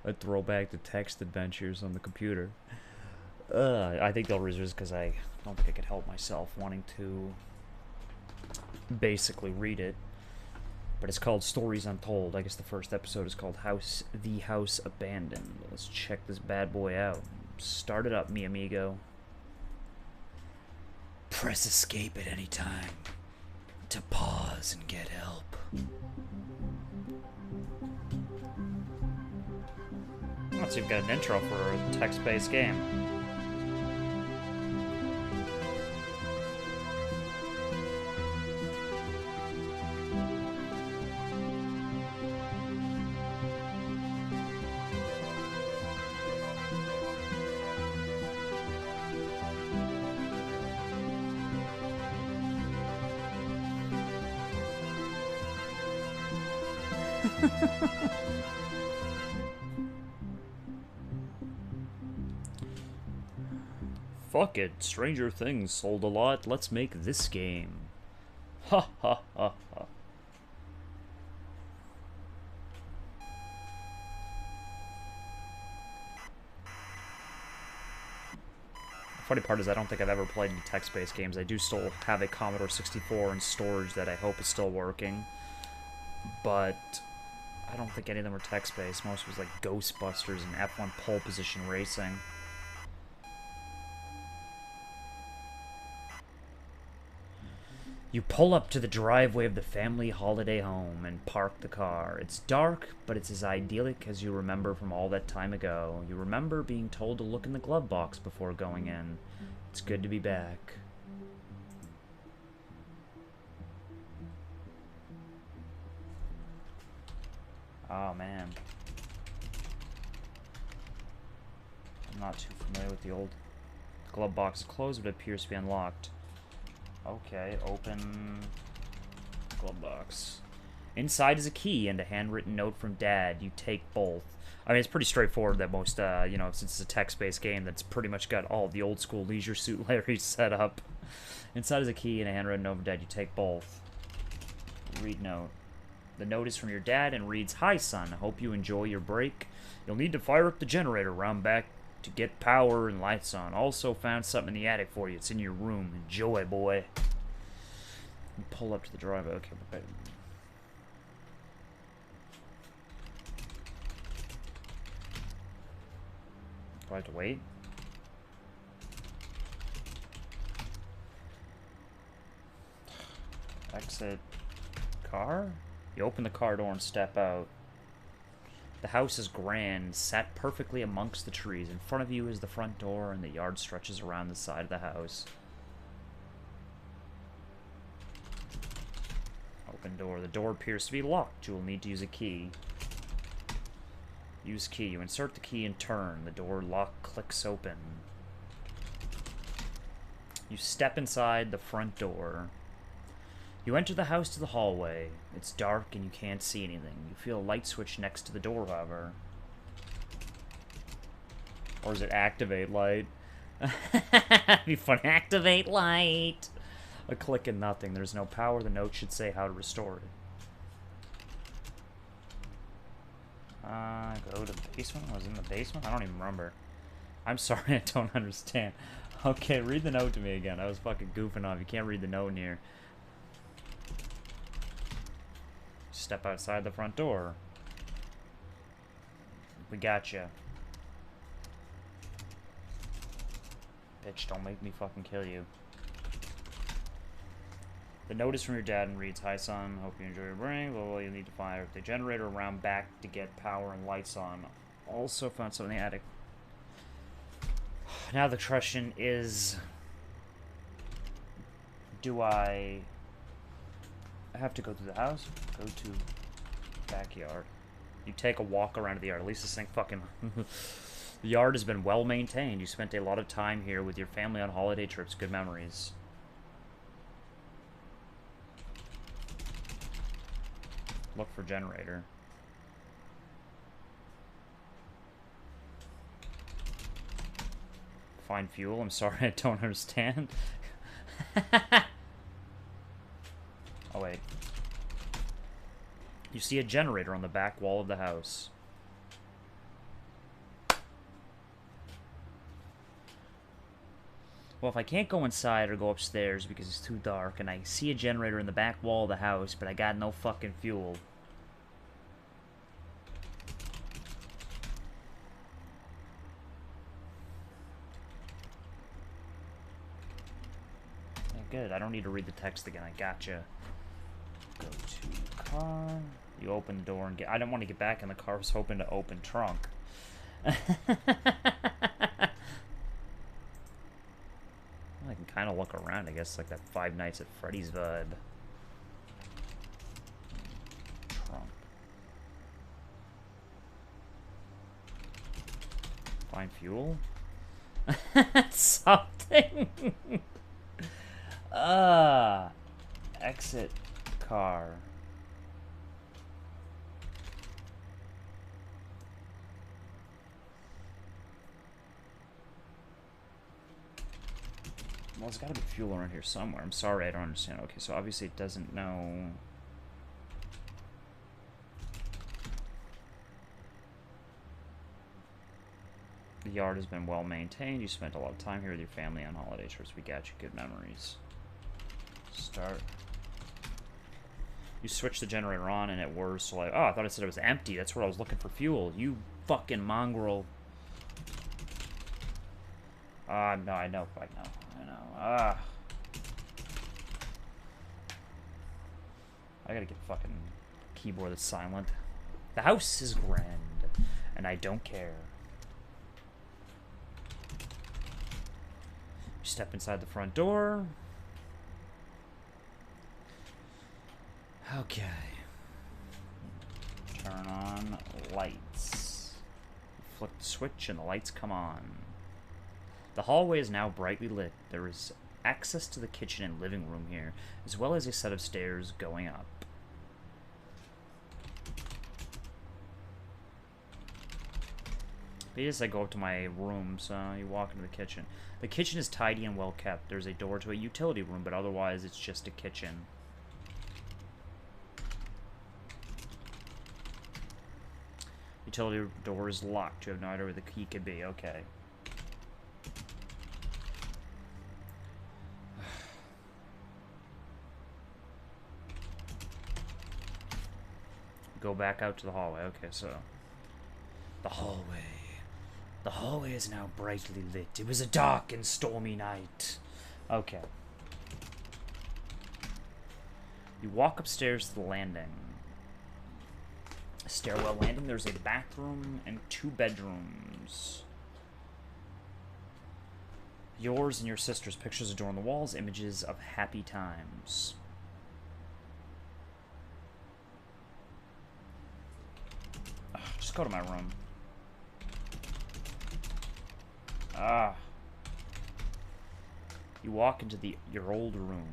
A throwback to text adventures on the computer. I think they'll resist because I don't think I could help myself wanting to basically read it. But it's called Stories Untold. I guess the first episode is called The House Abandoned. Let's check this bad boy out. Start it up, mi amigo. Press escape at any time to pause and get help. Let's see, we've got an intro for a text-based game. Fuck it, Stranger Things sold a lot, let's make this game. Ha ha ha ha. The funny part is I don't think I've ever played any text-based games. I do still have a Commodore 64 in storage that I hope is still working. But I don't think any of them were text-based. Most was like Ghostbusters and F1 pole position racing. You pull up to the driveway of the family holiday home and park the car. It's dark, but it's as idyllic as you remember from all that time ago. You remember being told to look in the glove box before going in. It's good to be back. Oh, man. I'm not too familiar with the old glove box. Closed, but it appears to be unlocked. Okay, open glove box. Inside is a key and a handwritten note from Dad. You take both. I mean, it's pretty straightforward that most, you know, since it's a text-based game, that's pretty much got all the old school Leisure Suit Larry set up. Inside is a key and a handwritten note from Dad. You take both. Read note. The note is from your dad and reads, "Hi, son. Hope you enjoy your break. You'll need to fire up the generator around back to get power and lights on. Also found something in the attic for you. It's in your room. Enjoy, boy." You pull up to the driveway. Okay, but do I have to wait? Exit car? You open the car door and step out. The house is grand, sat perfectly amongst the trees. In front of you is the front door, and the yard stretches around the side of the house. Open door. The door appears to be locked. You will need to use a key. Use key. You insert the key and turn. The door lock clicks open. You step inside the front door. You enter the house to the hallway. It's dark and you can't see anything. You feel a light switch next to the door, however. Or is it activate light? Be fun. Activate light! A click and nothing. There's no power. The note should say how to restore it. Go to the basement? Was it in the basement? I don't even remember. I'm sorry, I don't understand. Okay, read the note to me again. I was fucking goofing off. You can't read the note in here. Step outside the front door. We gotcha. Bitch, don't make me fucking kill you. The note is from your dad and reads, "Hi, son. Hope you enjoy your break. Well, you need to fire the generator around back to get power and lights on. Also found something in the attic." Now the question is, do I have to go through the house? Go to backyard. You take a walk around the yard. At least this thing fucking... The yard has been well maintained. You spent a lot of time here with your family on holiday trips. Good memories. Look for generator. Find fuel. I'm sorry, I don't understand. Oh, wait. You see a generator on the back wall of the house. Well, if I can't go inside or go upstairs because it's too dark, and I see a generator in the back wall of the house, but I got no fucking fuel. Yeah, good. I don't need to read the text again. I gotcha. Go to car. You open the door and get... I didn't want to get back in the car. I was hoping to open trunk. I can kind of look around, I guess, like that Five Nights at Freddy's vibe. Trunk. Find fuel? Something! Exit car. Well, there's got to be fuel around here somewhere. I'm sorry, I don't understand. Okay, so obviously it doesn't know... The yard has been well maintained. You spent a lot of time here with your family on holiday trips. We got you good memories. Start. You switch the generator on and it whirs, so like... Oh, I thought it said it was empty. That's where I was looking for fuel. You fucking mongrel. No, I know. I know. I gotta get a fucking keyboard that's silent. The house is grand, and I don't care. You step inside the front door. Okay. Turn on lights. Flip the switch and the lights come on. The hallway is now brightly lit. There is access to the kitchen and living room here, as well as a set of stairs going up. As I go up to my room, so you walk into the kitchen. The kitchen is tidy and well kept. There's a door to a utility room, but otherwise it's just a kitchen. Utility door is locked. You have no idea where the key could be. Okay. Go back out to the hallway. Okay, so... The hallway. The hallway is now brightly lit. It was a dark and stormy night. Okay. You walk upstairs to the landing. A stairwell landing. There's a bathroom and 2 bedrooms. Yours and your sister's pictures adorn the walls. Images of happy times. Just go to my room. You walk into your old room.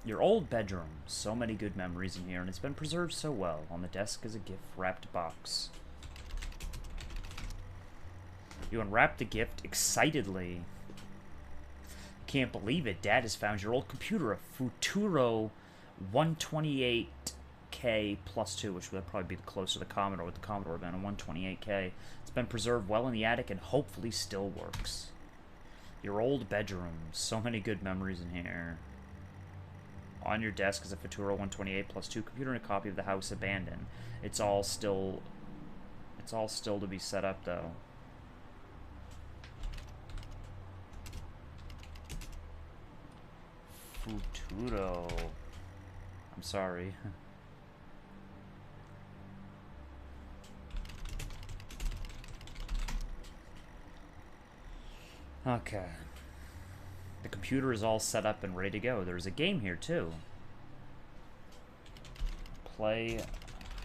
Your old bedroom. So many good memories in here, and it's been preserved so well. On the desk is a gift-wrapped box. You unwrap the gift excitedly. Can't believe it. Dad has found your old computer, a Futuro 128K plus 2, which would probably be closer to the Commodore with the Commodore event, a 128K. It's been preserved well in the attic and hopefully still works. Your old bedroom. So many good memories in here. On your desk is a Futuro 128 plus 2 computer and a copy of The House Abandoned. It's all still to be set up, though. Futuro. I'm sorry. Okay. The computer is all set up and ready to go. There's a game here, too. Play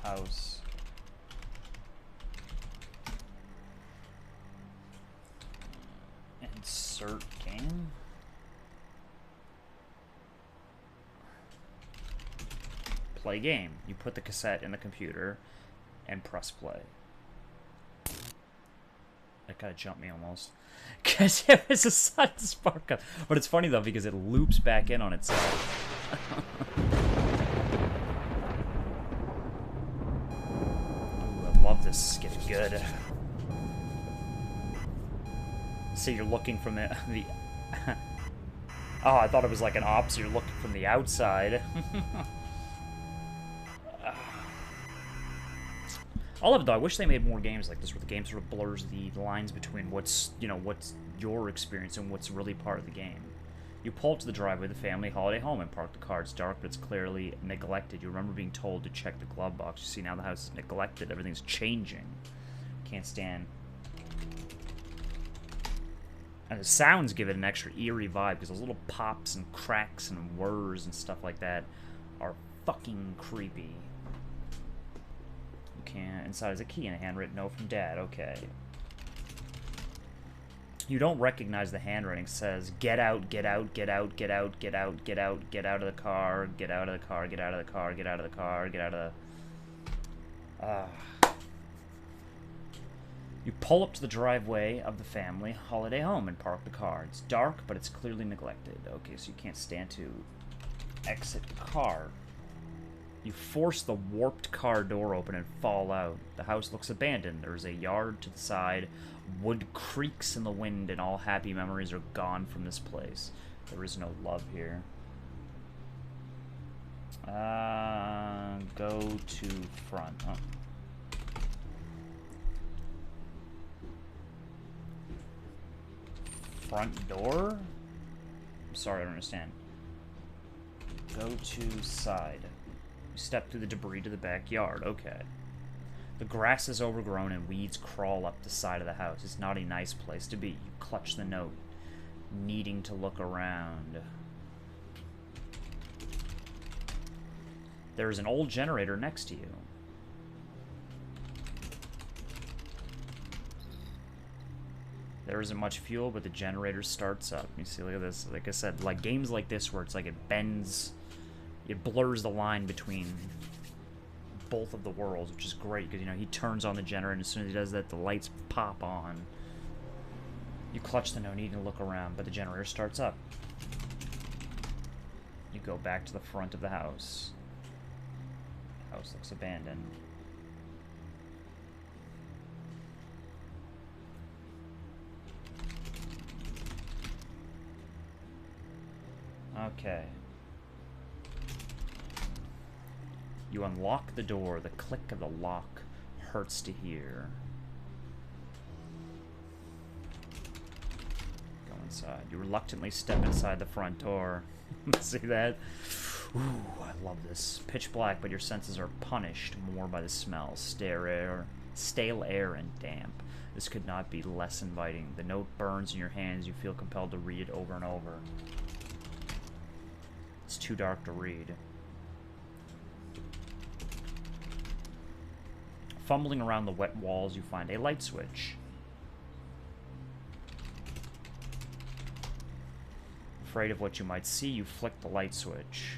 house. Insert game. Play game. You put the cassette in the computer and press play. That kind of jumped me almost. Because it was a sudden spark up. But it's funny though because it loops back in on itself. Ooh, I love this getting good. So you're looking from the Oh, I thought it was like an opposite. You're looking from the outside. I love it though. I wish they made more games like this, where the game sort of blurs the lines between what's, you know, what's your experience and what's really part of the game. You pull up to the driveway of the family holiday home and park the car. It's dark, but it's clearly neglected. You remember being told to check the glove box. You see now the house is neglected. Everything's changing. Can't stand. And the sounds give it an extra eerie vibe, because those little pops and cracks and whirs and stuff like that are fucking creepy. You can't. Inside is a key and a handwritten note from Dad. Okay. You don't recognize the handwriting. It says, get out, get out, get out, get out, get out, get out, get out of the car, get out of the car, get out of the car, get out of the car, get out of the... You pull up to the driveway of the family holiday home and park the car. It's dark, but it's clearly neglected. Okay, so you can't stand to exit the car. You force the warped car door open and fall out. The house looks abandoned. There is a yard to the side. Wood creaks in the wind, and all happy memories are gone from this place. There is no love here. Go to front. Oh. Front door? I'm sorry, I don't understand. Go to side. You step through the debris to the backyard. Okay. The grass is overgrown and weeds crawl up the side of the house. It's not a nice place to be. You clutch the note, needing to look around. There is an old generator next to you. There isn't much fuel, but the generator starts up. You see, look at this. Like I said, like games like this where it's like it bends, it blurs the line between both of the worlds, which is great, because, you know, he turns on the generator, and as soon as he does that, the lights pop on. You clutch the note, needing to look around, but the generator starts up. You go back to the front of the house. The house looks abandoned. Okay. You unlock the door. The click of the lock hurts to hear. Go inside. You reluctantly step inside the front door. See that? Ooh, I love this. Pitch black, but your senses are punished more by the smell. Stale air and damp. This could not be less inviting. The note burns in your hands. You feel compelled to read it over and over. It's too dark to read. Fumbling around the wet walls, you find a light switch. Afraid of what you might see, you flick the light switch.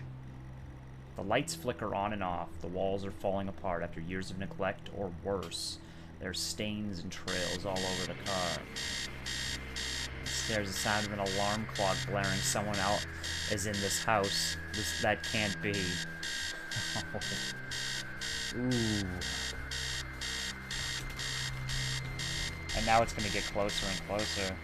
The lights flicker on and off. The walls are falling apart after years of neglect, or worse. There's stains and trails all over the car. There's the sound of an alarm clock blaring. Someone else is in this house. That can't be. Ooh. And now it's going to get closer and closer.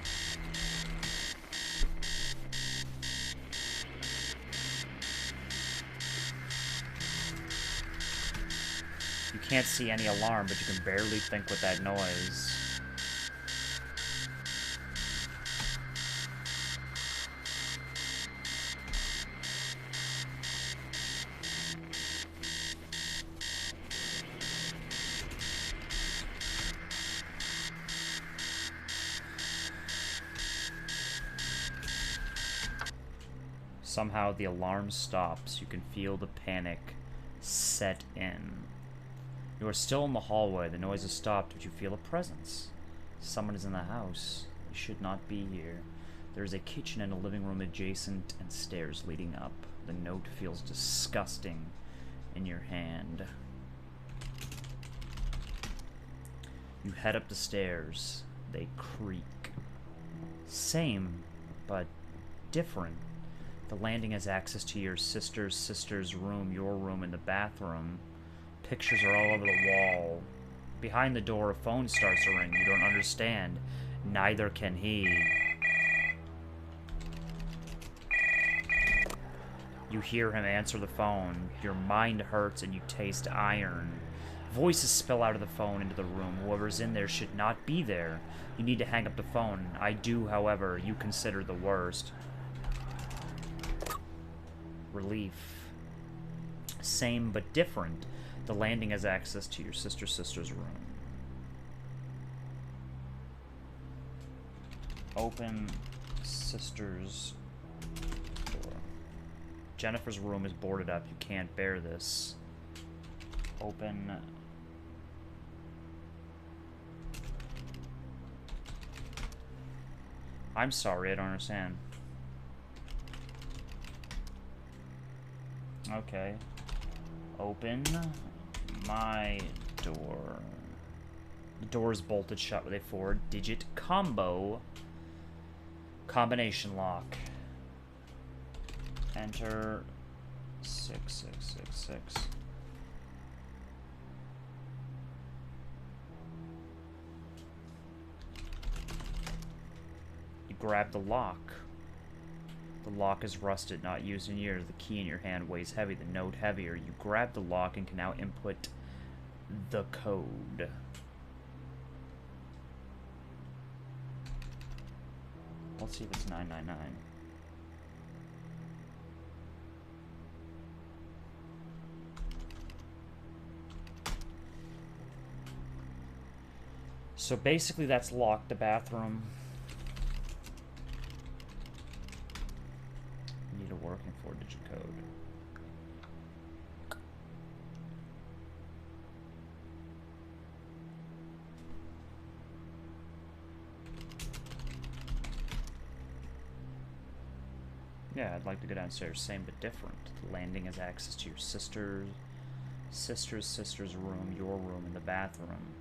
You can't see any alarm, but you can barely think with that noise. Somehow the alarm stops. You can feel the panic set in. You are still in the hallway. The noise has stopped, but you feel a presence. Someone is in the house. You should not be here. There is a kitchen and a living room adjacent and stairs leading up. The note feels disgusting in your hand. You head up the stairs. They creak. Same, but different. The landing has access to your sister's room, your room, and the bathroom. Pictures are all over the wall. Behind the door, a phone starts to ring. You don't understand. Neither can he. You hear him answer the phone. Your mind hurts and you taste iron. Voices spill out of the phone into the room. Whoever's in there should not be there. You need to hang up the phone. I do, however, you consider the worst. Relief. Same but different. The landing has access to your sister's room. Open sister's door. Jennifer's room is boarded up. You can't bear this. Open. I'm sorry, I don't understand. Okay. Open my door. The door is bolted shut with a 4-digit combination lock. Enter 6666. You grab the lock. The lock is rusted, not used in years. The key in your hand weighs heavy, the note heavier. You grab the lock and can now input the code. Let's see if it's 999. So basically that's locked, the bathroom. You need a working 4-digit code. Yeah, I'd like to go downstairs. Same but different. The landing has access to your sister's room, your room, and the bathroom.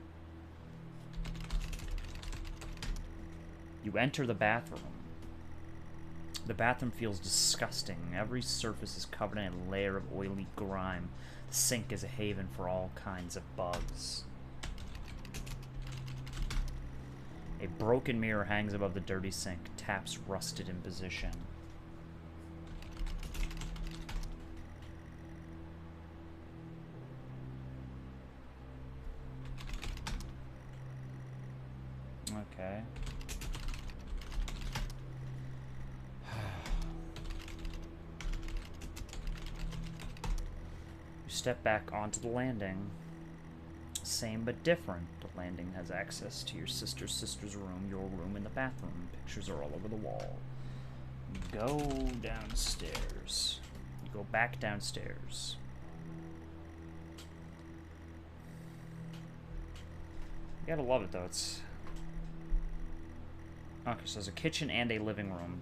You enter the bathroom. The bathroom feels disgusting. Every surface is covered in a layer of oily grime. The sink is a haven for all kinds of bugs. A broken mirror hangs above the dirty sink. Taps rusted in position. Okay. Step back onto the landing. Same but different. The landing has access to your sister's room, your room, and the bathroom. Pictures are all over the wall. Go downstairs. You go back downstairs. You gotta love it though. It's okay. So there's a kitchen and a living room.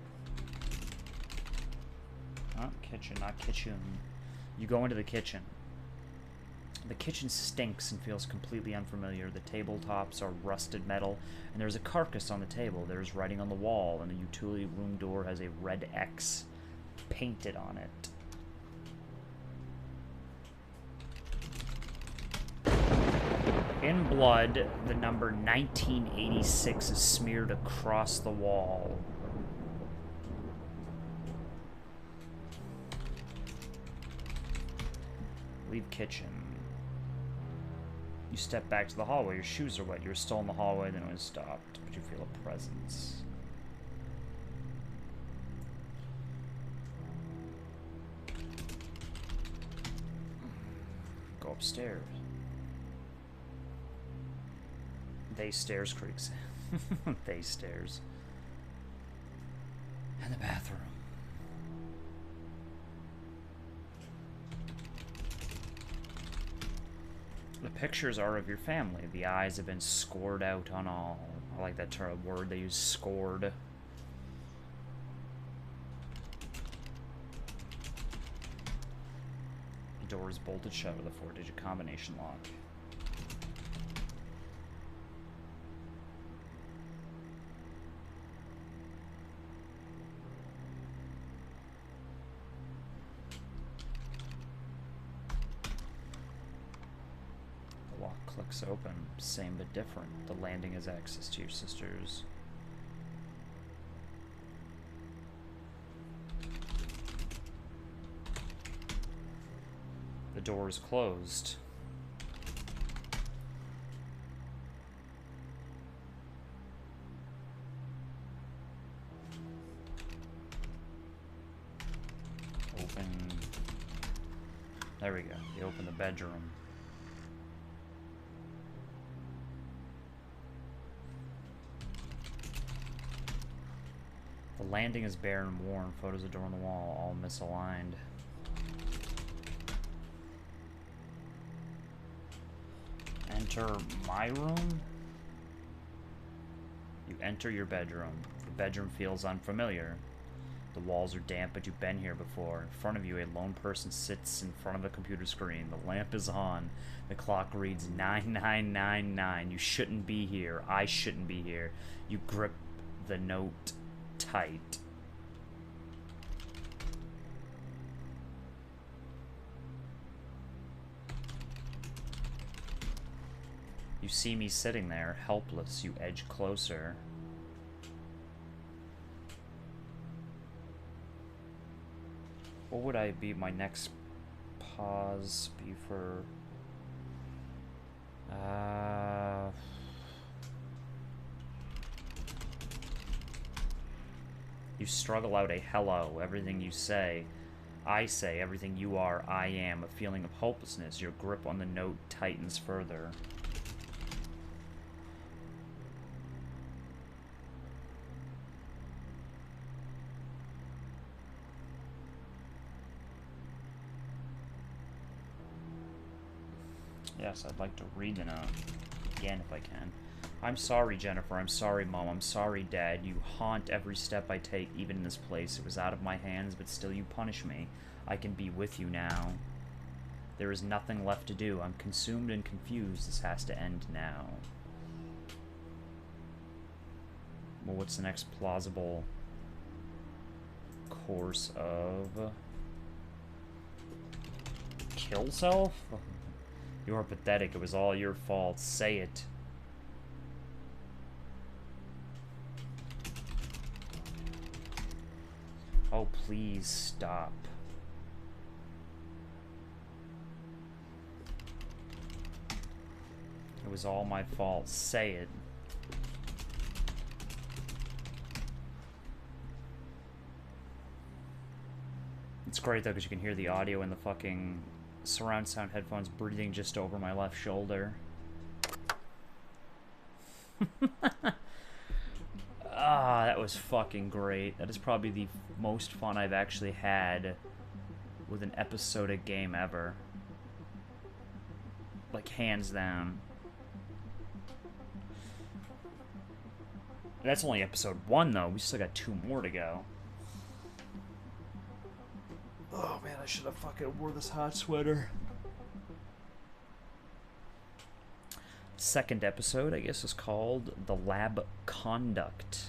Not kitchen, not kitchen. You go into the kitchen. The kitchen stinks and feels completely unfamiliar. The tabletops are rusted metal, and there's a carcass on the table. There's writing on the wall, and the utility room door has a red X painted on it. In blood, the number 1986 is smeared across the wall. Leave kitchen. You step back to the hallway. Your shoes are wet. You're still in the hallway, then it was stopped, but you feel a presence. Go upstairs. They stairs creaks. They stairs. And the bathroom. The pictures are of your family. The eyes have been scored out on all. I like that term, word they use, scored. The door is bolted shut with a 4-digit combination lock. Clicks open. Same but different. The landing has access to your sister's. The door is closed. Open. There we go. You open the bedroom. The landing is bare and worn. Photos of the door on the wall, all misaligned. Enter my room? You enter your bedroom. The bedroom feels unfamiliar. The walls are damp, but you've been here before. In front of you, a lone person sits in front of a computer screen. The lamp is on. The clock reads 9999. You shouldn't be here. I shouldn't be here. You grip the note tight. You see me sitting there, helpless. You edge closer. What would I be? My next pause be for? You struggle out a hello. Everything you say, I say. Everything you are, I am. A feeling of hopelessness. Your grip on the note tightens further. Yes, I'd like to read the note again if I can. I'm sorry, Jennifer. I'm sorry, Mom. I'm sorry, Dad. You haunt every step I take, even in this place. It was out of my hands, but still you punish me. I can be with you now. There is nothing left to do. I'm consumed and confused. This has to end now. Well, what's the next plausible course of... Kill self? You are pathetic. It was all your fault. Say it. Oh, please stop. It was all my fault. Say it. It's great though because you can hear the audio in the fucking surround sound headphones breathing just over my left shoulder. Ah, that was fucking great. That is probably the most fun I've actually had with an episodic game ever. Like, hands down. That's only episode 1, though. We still got 2 more to go. Oh, man, I should have fucking wore this hot sweater. Second episode, I guess, is called The Lab Conduct.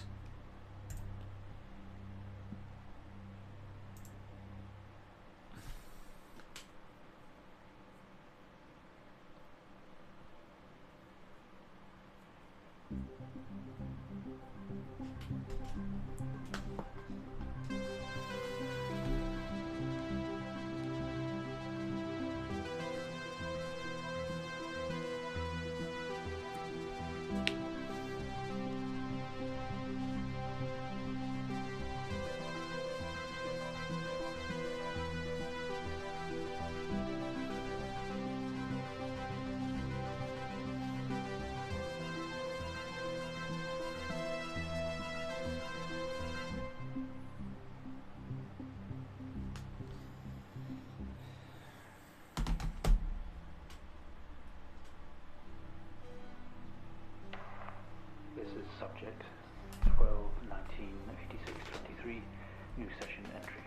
Subject 12/19/86/23, new session entry.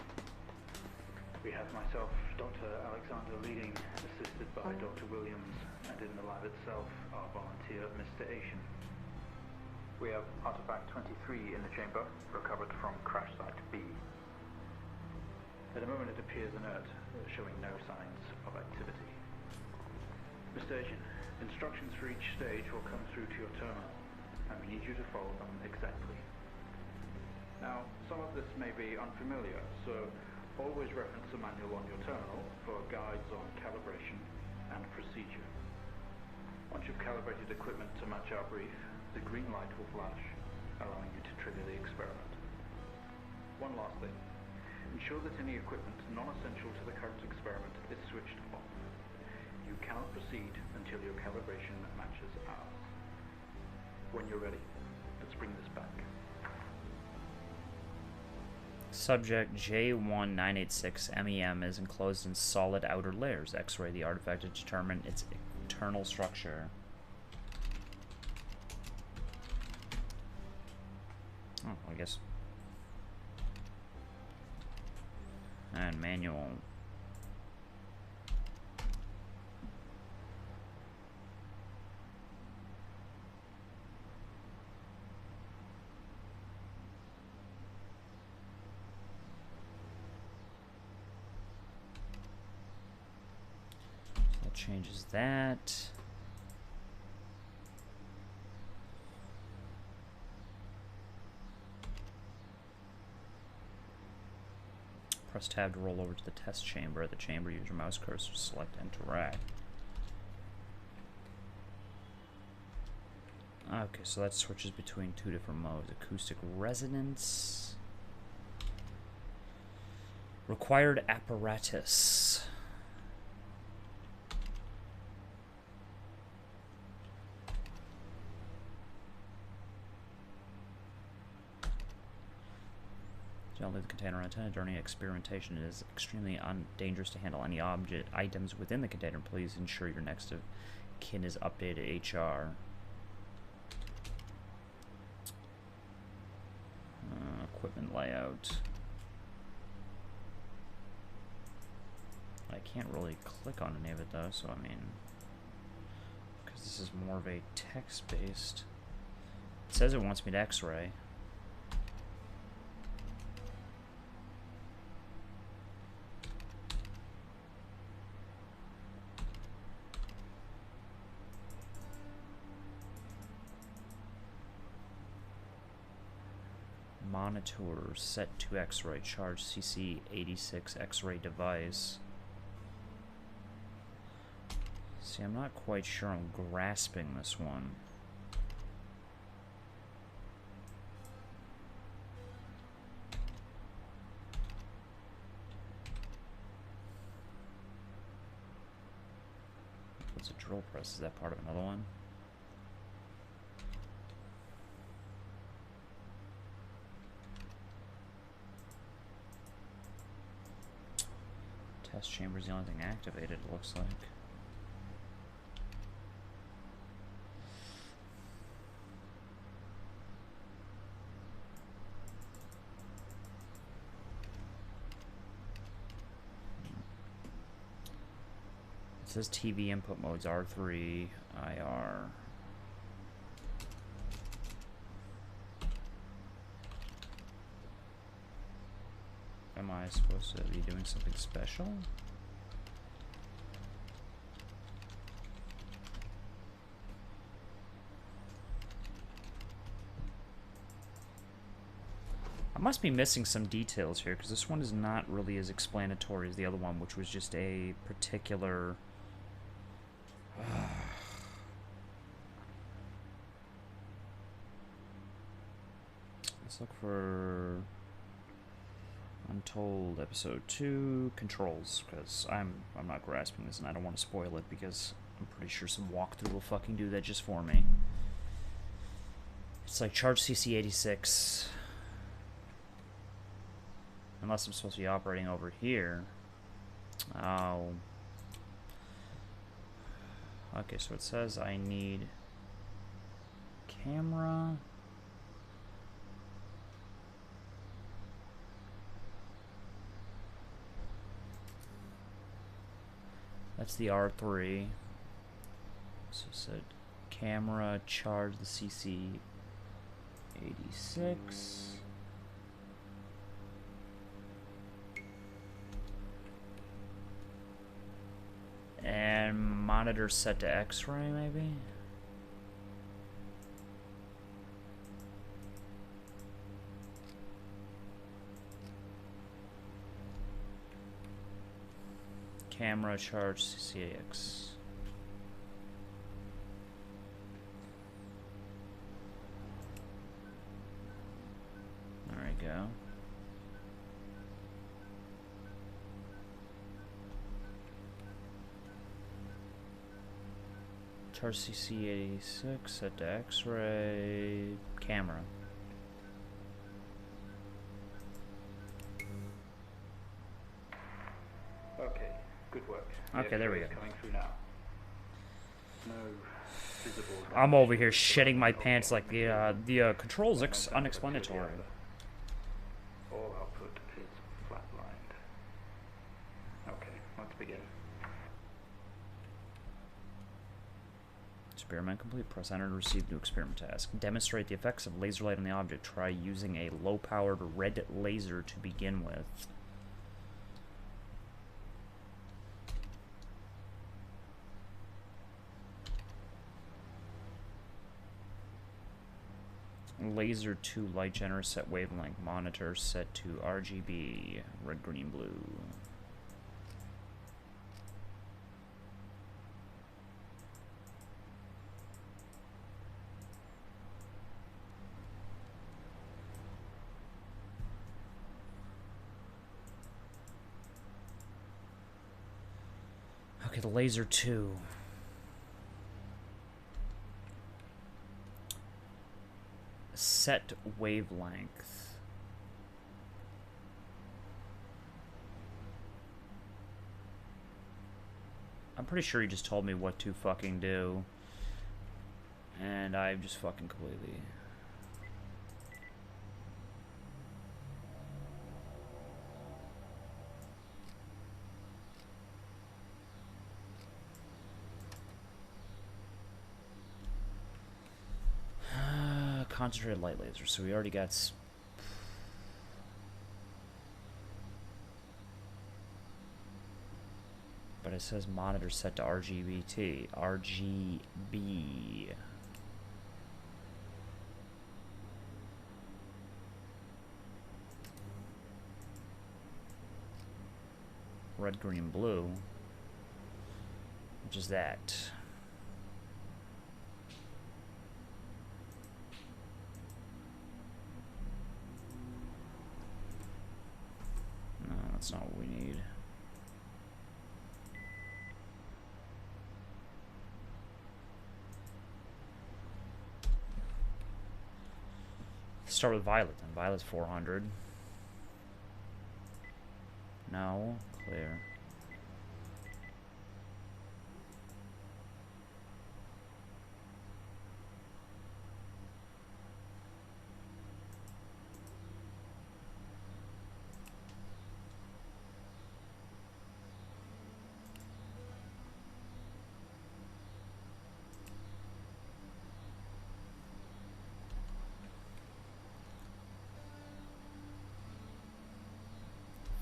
We have myself, Dr. Alexander leading, assisted by Dr. Williams, and in the lab itself, our volunteer, Mr. Asian. We have artifact 23 in the chamber, recovered from crash site B. At the moment it appears inert, showing no signs of activity. Mr. Asian, instructions for each stage will come through to your terminal, and we need you to follow them exactly. Now, some of this may be unfamiliar, so Always reference the manual on your terminal for guides on calibration and procedure. Once you've calibrated equipment to match our brief, the green light will flash, allowing you to trigger the experiment. One last thing. Ensure that any equipment non-essential to the current experiment is switched off. You cannot proceed until your calibration matches ours. When you're ready, let's bring this back. Subject J1986 MEM is enclosed in solid outer layers. X-ray the artifact to determine its internal structure. Oh, I guess. And manual. Changes that. Press tab to roll over to the test chamber. At the chamber, use your mouse cursor to select interact. Okay, so that switches between two different modes. Acoustic resonance. Required apparatus. Don't leave the container unattended during experimentation. It is extremely dangerous to handle any items within the container. Please ensure your next of kin is updated HR. Equipment layout. I can't really click on any of it though, so I mean, because this is more of a text-based. It says it wants me to X-ray. Monitor set to X-ray. Charge CC86 X-ray device. See, I'm not quite sure I'm grasping this one. What's a drill press? Is that part of another one? Test chamber is the only thing activated, it looks like. It says TV input modes R3, IR. Am I supposed to be doing something special? I must be missing some details here, because this one is not really as explanatory as the other one, which was just a particular... Let's look for... Untold Episode 2 controls, because I'm not grasping this and I don't want to spoil it because I'm pretty sure some walkthrough will fucking do that just for me. It's like charge CC86. Unless I'm supposed to be operating over here. Oh. Okay, so it says I need camera. That's the R3. So it said camera, charge the CC86. And monitor set to X-ray, maybe? Camera, charge, CCAX. There we go. Charge CC86, set to X-ray, camera. Okay, good work. Okay, there we go. Coming through now. No visible. I'm over here shitting my pants like the controls unexplanatory. All output is flatlined. Okay, let's begin. Experiment complete. Press enter to receive new experiment task. Demonstrate the effects of laser light on the object. Try using a low-powered red laser to begin with. Laser 2 light generator set wavelength. Monitor set to RGB. Red, green, blue. Okay, the laser 2. Set wavelength. I'm pretty sure he just told me what to fucking do. And I've just fucking completely... Concentrated light laser, so we already got... But it says monitor set to RGBT. RGB. Red, green, blue. Which is that? No, that's not what we need. Let's start with violet then. Violet's 400. No, clear.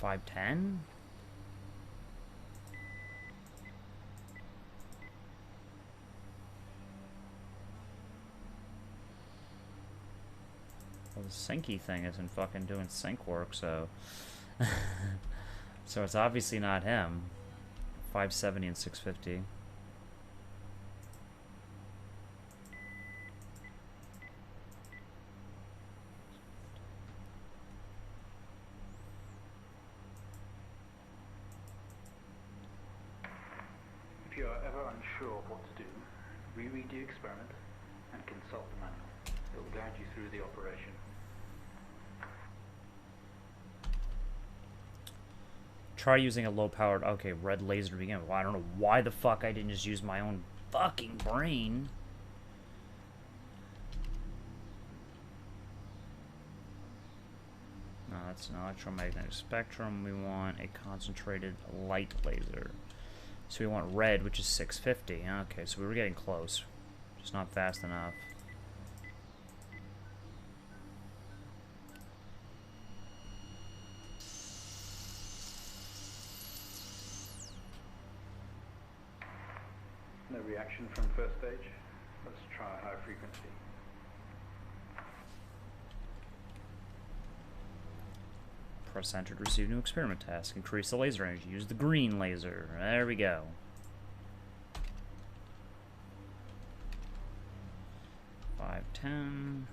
$510? Well, the syncy thing isn't fucking doing sync work, so... so it's obviously not him. 570 and 650. If you are ever unsure of what to do, reread the experiment and consult the manual. It will guide you through the operation. Try using a low-powered... Okay, red laser to begin with. Well, I don't know why the fuck I didn't just use my own fucking brain. No, that's an electromagnetic spectrum. We want a concentrated light laser. So we want red, which is 650. Okay, so we were getting close. Just not fast enough. No reaction from first stage. Let's try high frequency. Press enter to receive new experiment task. Increase the laser energy. Use the green laser. There we go. $5.10.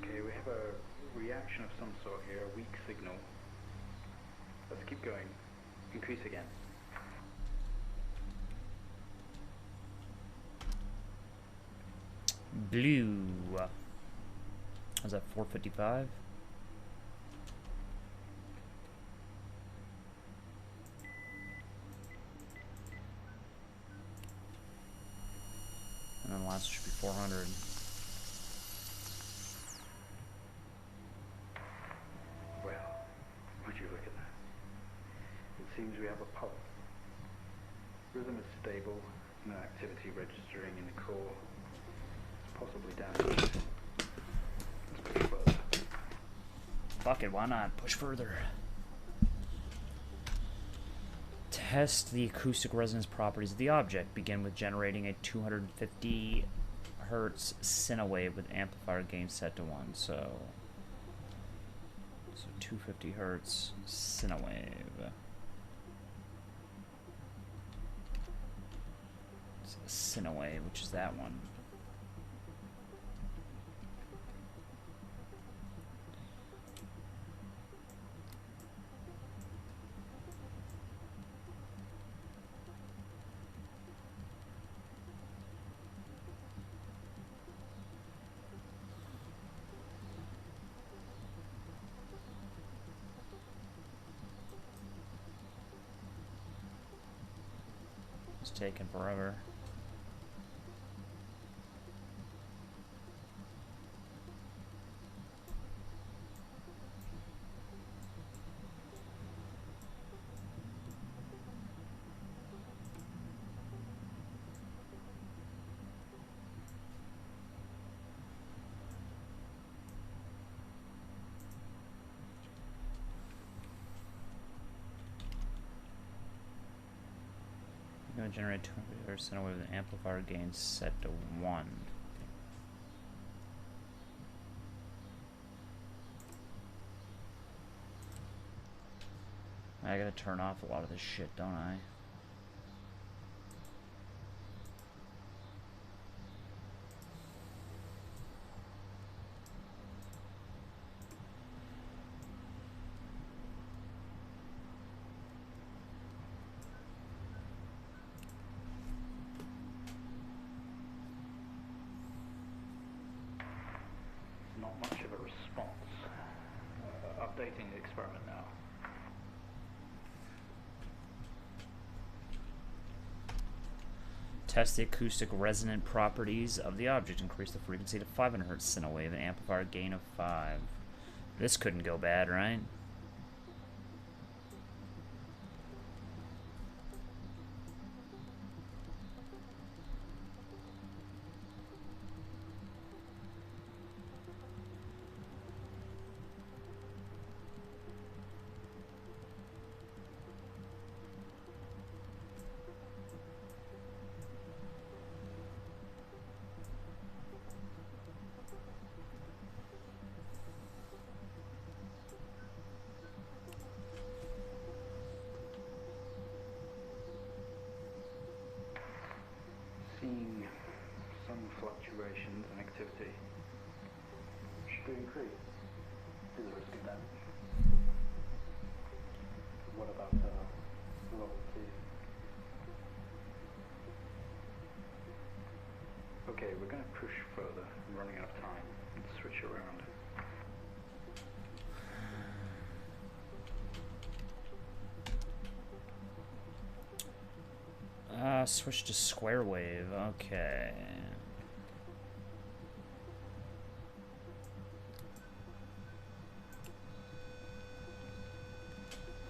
Okay, we have a reaction of some sort here, a weak signal. Let's keep going. Increase again. Blue. Was that 455? And then the last should be 400. Well, would you look at that? It seems we have a pulse. Rhythm is stable, no activity registering in the core. It's possibly damaged. Let's push further. Fuck it, why not? Push further. Test the acoustic resonance properties of the object. Begin with generating a 250 hertz cinewave with amplifier gain set to 1. So 250 hertz cinewave. It's a cinewave, which is that one. It's taking forever. Going to generate 200% away with an amplifier gain set to 1. I gotta turn off a lot of this shit, don't I? Not much of a response. Updating the experiment now. Test the acoustic resonant properties of the object. Increase the frequency to 500 hertz cinewave and amplifier gain of 5. This couldn't go bad, right? Seeing some fluctuations in activity. Should we increase? Is the risk of damage? What about low key? Okay, we're going to push further. I'm running out of time. Let's switch around. Switch to square wave. Okay.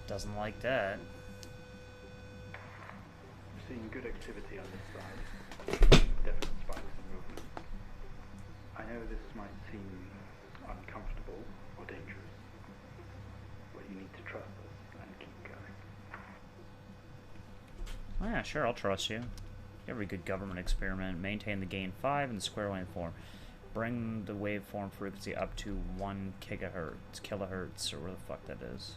Doesn't like that. We're seeing good activity on this side. Definite spikes in movement. I know this might seem uncomfortable or dangerous, but you need to trust us and keep going. Oh, yeah, sure, I'll trust you. Every good government experiment. Maintain the gain 5 and the square waveform. Bring the waveform frequency up to 1 kilohertz, or where the fuck that is.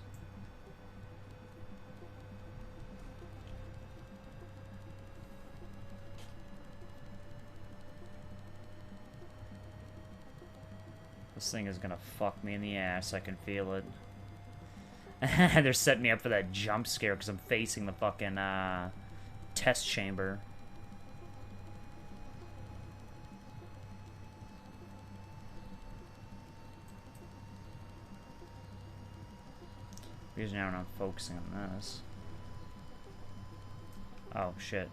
This thing is gonna fuck me in the ass, I can feel it. They're setting me up for that jump scare because I'm facing the fucking, test chamber. Because now we're not focusing on this. Oh, shit.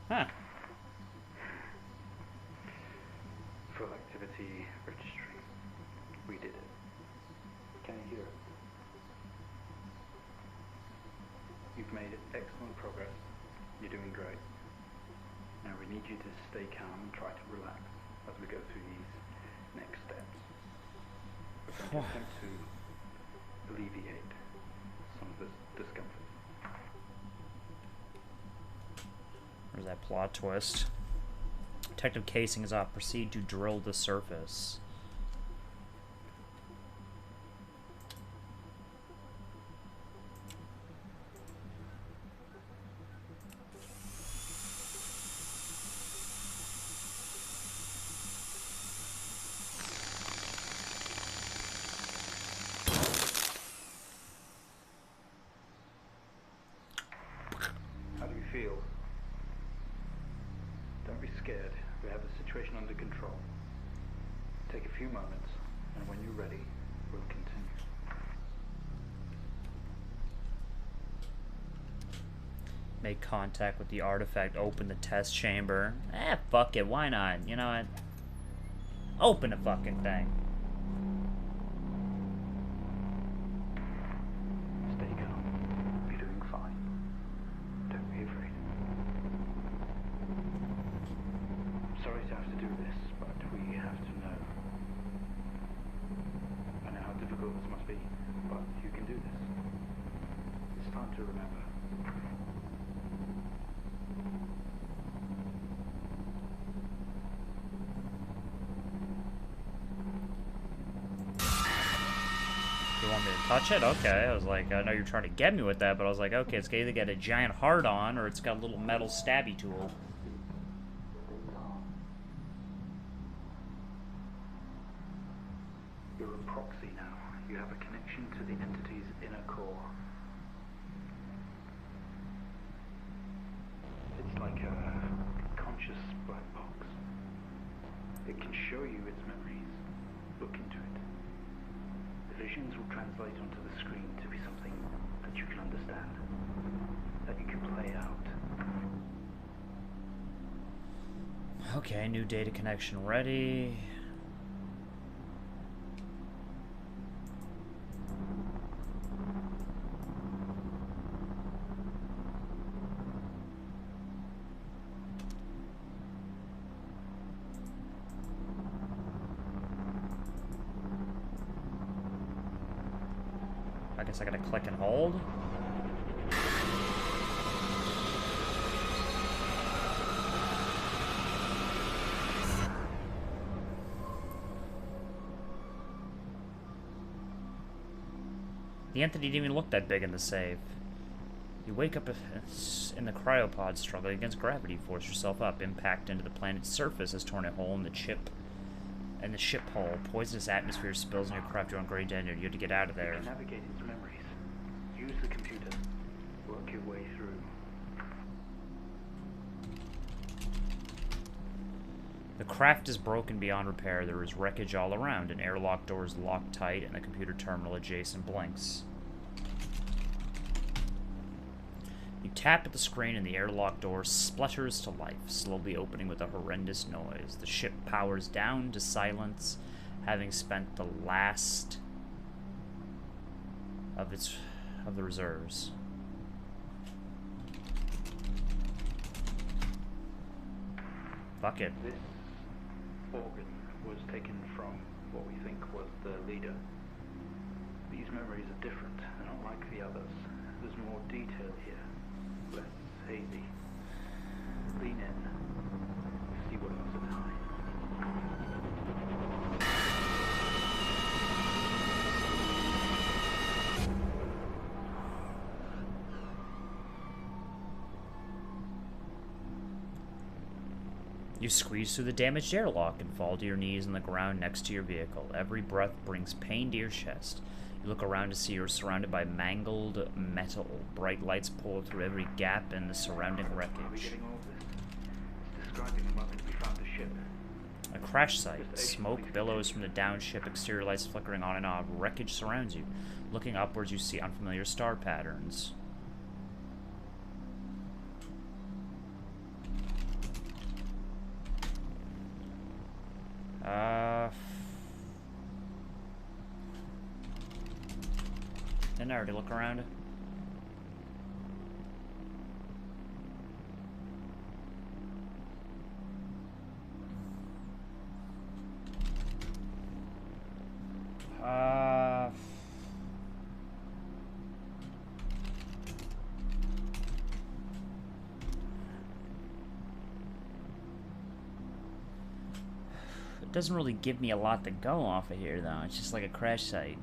Huh. Full activity registry. We did it. Can you hear it? You've made excellent progress. You're doing great. Now we need you to stay calm and try to relax as we go through these next steps. We're going to attempt to alleviate some of this discomfort. There's that plot twist. Protective casing is off. Proceed to drill the surface. How do you feel? Don't be scared. We have the situation under control. Take a few moments, and when you're ready, we'll continue. Make contact with the artifact. Open the test chamber. Eh, fuck it. Why not? You know what? Open the fucking thing. Stay calm. You're doing fine. Don't be afraid. I'm sorry to have to do this, but we have to know. I know how difficult this must be, but you can do this. It's time to remember. You want me to touch it? Okay. I was like, I know you're trying to get me with that, but I was like, okay, it's either got a giant heart on or it's got a little metal stabby tool. You're a proxy now. You have a connection to the entity's inner core. It's like a conscious black box. It can show you its memories. Look into it. The visions will translate onto the screen to be something that you can understand, that you can play out. Okay, new data connection ready. I guess I gotta click and hold. The entity didn't even look that big in the save. You wake up in the cryopod, struggling against gravity. Force yourself up. Impact into the planet's surface has torn a hole in the ship. And the ship hull. Poisonous atmosphere spills in your craft. You're on Grey Daniel. You have to get out of there. You can navigate its memories. Use the computer. Work your way through. The craft is broken beyond repair. There is wreckage all around. An airlock door is locked tight, and the computer terminal adjacent blinks. You tap at the screen, and the airlock door splutters to life, slowly opening with a horrendous noise. The ship powers down to silence, having spent the last of the reserves. Fuck it. This organ was taken from what we think was the leader. These memories are different. They're not like the others. There's more detail here. Less hazy. Lean in. See what else is high. You squeeze through the damaged airlock and fall to your knees on the ground next to your vehicle. Every breath brings pain to your chest. You look around to see you're surrounded by mangled metal. Bright lights pull through every gap in the surrounding Are we wreckage. getting all of this? It's describing the moment we found the ship. A crash site. Smoke billows from the downed ship, exterior lights flickering on and off. Wreckage surrounds you. Looking upwards, you see unfamiliar star patterns. Didn't I already look around? It doesn't really give me a lot to go off of here, though. It's just like a crash site.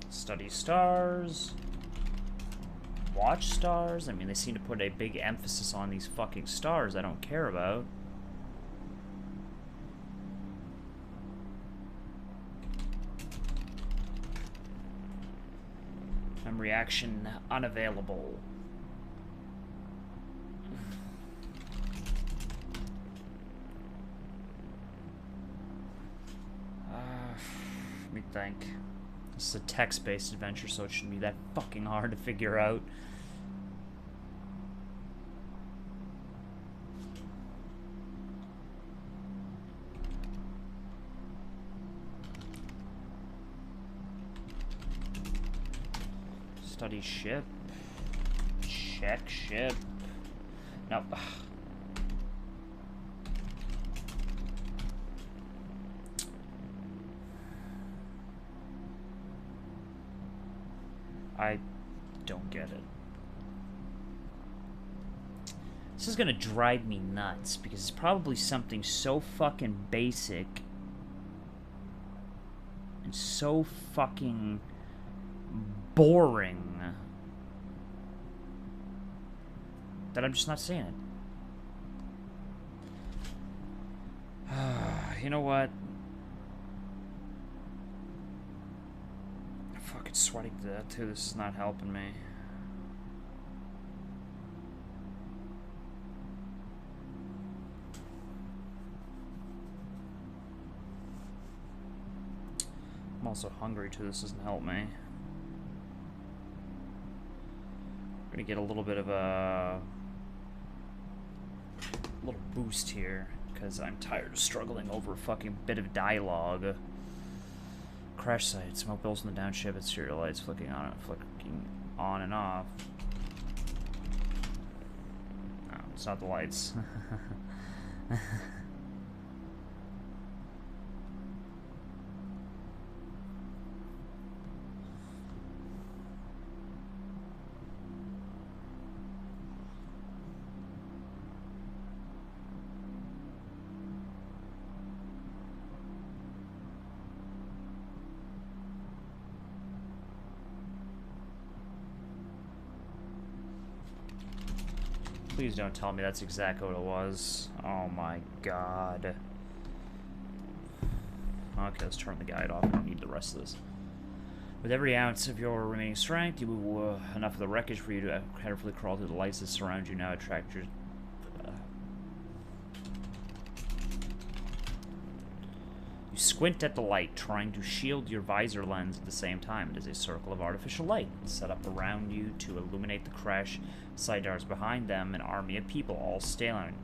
Study stars. Watch stars. I mean, they seem to put a big emphasis on these fucking stars I don't care about. Memory action unavailable. Let me think. This is a text-based adventure, so it shouldn't be that fucking hard to figure out. Study ship. Check ship. No. I don't get it. This is gonna drive me nuts because it's probably something so fucking basic and so fucking boring that I'm just not seeing it. You know what? I'm fucking sweating to death too. This is not helping me. I'm also hungry too. This doesn't help me. We're gonna get a little bit of a little boost here because I'm tired of struggling over a fucking bit of dialogue. Crash site, smoke billows in the downship, its serial lights flicking on and off. No, it's not the lights. Please don't tell me that's exactly what it was. Oh my god. Okay, let's turn the guide off. I don't need the rest of this. With every ounce of your remaining strength, you move enough of the wreckage for you to carefully crawl through the lights that surround you now. Attract your... You squint at the light, trying to shield your visor lens at the same time. It is a circle of artificial light set up around you to illuminate the crash site. Doors behind them, an army of people all staring.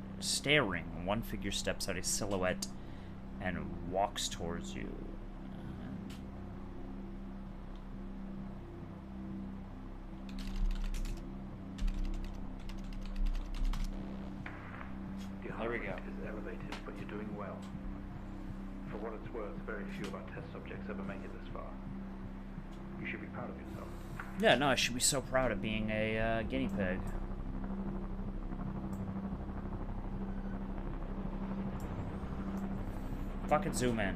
One figure steps out a silhouette and walks towards you. we go. Is elevated, but you're doing well. For what it's worth, very few of our test subjects ever make it this far. You should be proud of yourself. Yeah, no, I should be so proud of being a guinea pig. Fucking zoom in.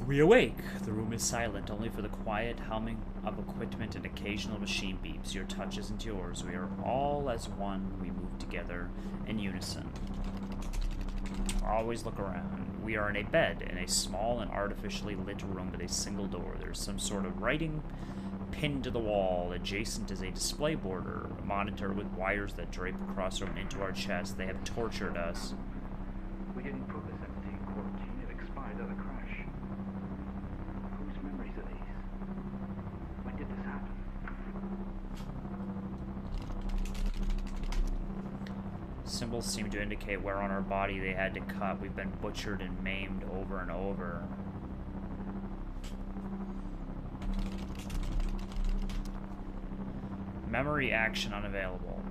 We awake. The room is silent, only for the quiet humming of equipment and occasional machine beeps. Your touch isn't yours. We are all as one. We move together in unison. Always look around. We are in a bed in a small and artificially lit room with a single door. There's some sort of writing pinned to the wall. Adjacent is a display board or a monitor with wires that drape across the room into our chest. They have tortured us. We didn't put this empty in quarantine. It expired at a crash. Whose memories are these? When did this happen? Symbols seem to indicate where on our body they had to cut. We've been butchered and maimed over and over. Memory action unavailable.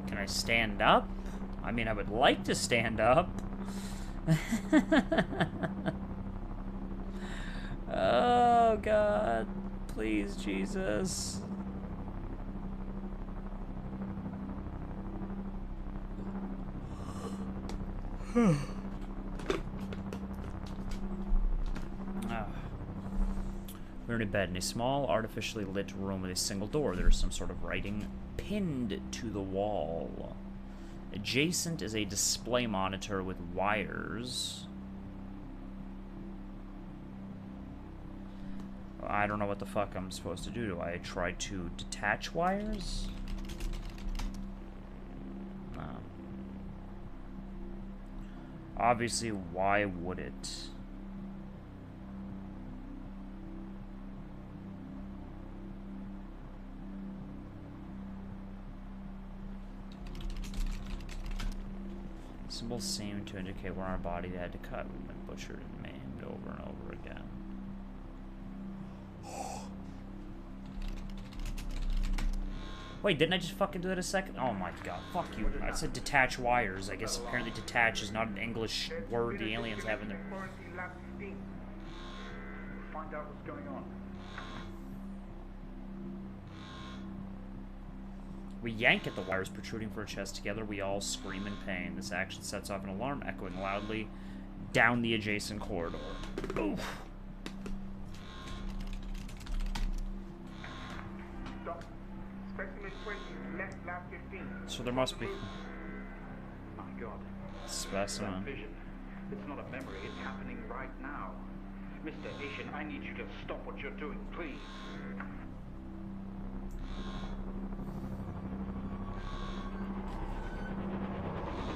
Can I stand up? I mean, I would like to stand up. Oh, God. Please, Jesus. We're in a bed in a small, artificially lit room with a single door. There's some sort of writing pinned to the wall. Adjacent is a display monitor with wires. I don't know what the fuck I'm supposed to do. Do I try to detach wires? No. Obviously, why would it? Symbols seem to indicate where on our body they had to cut. We've been butchered and maimed over and over again. Wait, didn't I just fucking do that a second? Oh my god, fuck you. I said detach wires. I guess apparently detach is not an English word the aliens have in their... Find out what's going on. We yank at the wires protruding from our chest. Together we all scream in pain. This action sets off an alarm echoing loudly down the adjacent corridor. Oof. So there must be... My God. Specimen. Vision. It's not a memory, it's happening right now. Mr. Asian, I need you to stop what you're doing, please.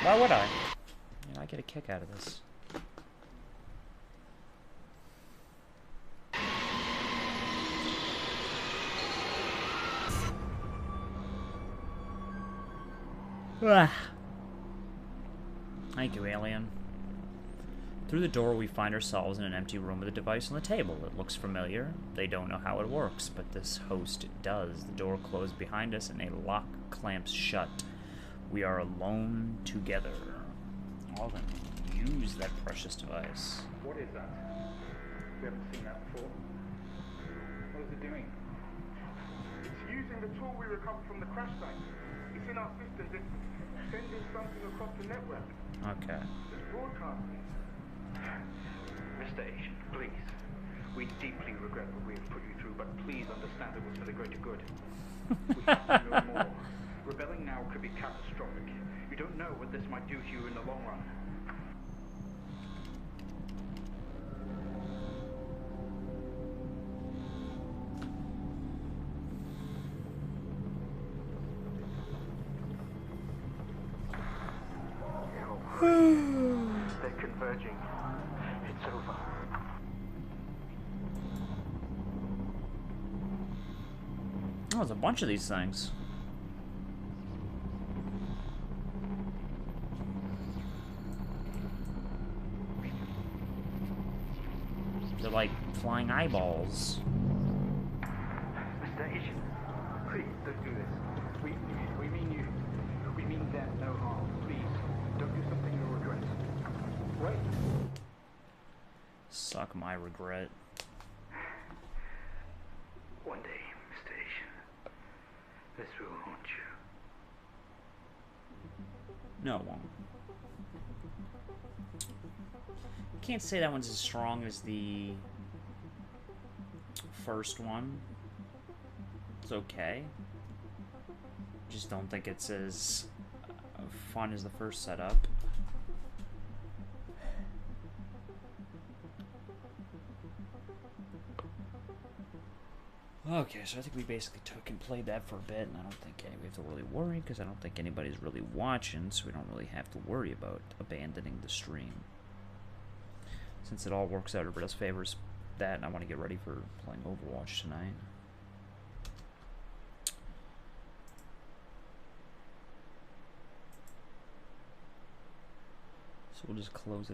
Why would I? You know, I get a kick out of this. Ah. Thank you, alien. Through the door, we find ourselves in an empty room with a device on the table. It looks familiar. They don't know how it works, but this host does. The door closed behind us and a lock clamps shut. We are alone together. Well then, use that precious device. What is that? We haven't seen that before. What is it doing? It's using the tool we recovered from the crash site. It's in our system. It's sending something across the network. Okay. It's broadcasting. Mr. Asian, please. We deeply regret what we have put you through, but please understand it was for the greater good. We have to know more. Rebelling now could be catastrophic. You don't know what this might do to you in the long run. They're converging. It's over. Oh, there's a bunch of these things. They're like flying eyeballs. Mr. Asian, please don't do this. We mean you. We mean them no harm. Please, don't do something you'll regret. Wait. Suck my regret. One day, Mr. Asian, this will haunt you. No, it won't. Can't say that one's as strong as the first one. It's okay. Just don't think it's as fun as the first setup. Okay, so I think we basically took and played that for a bit, and I don't think we have to really worry, because I don't think anybody's really watching, so we don't really have to worry about abandoning the stream. Since it all works out, everybody else favors that, and I want to get ready for playing Overwatch tonight. So we'll just close it.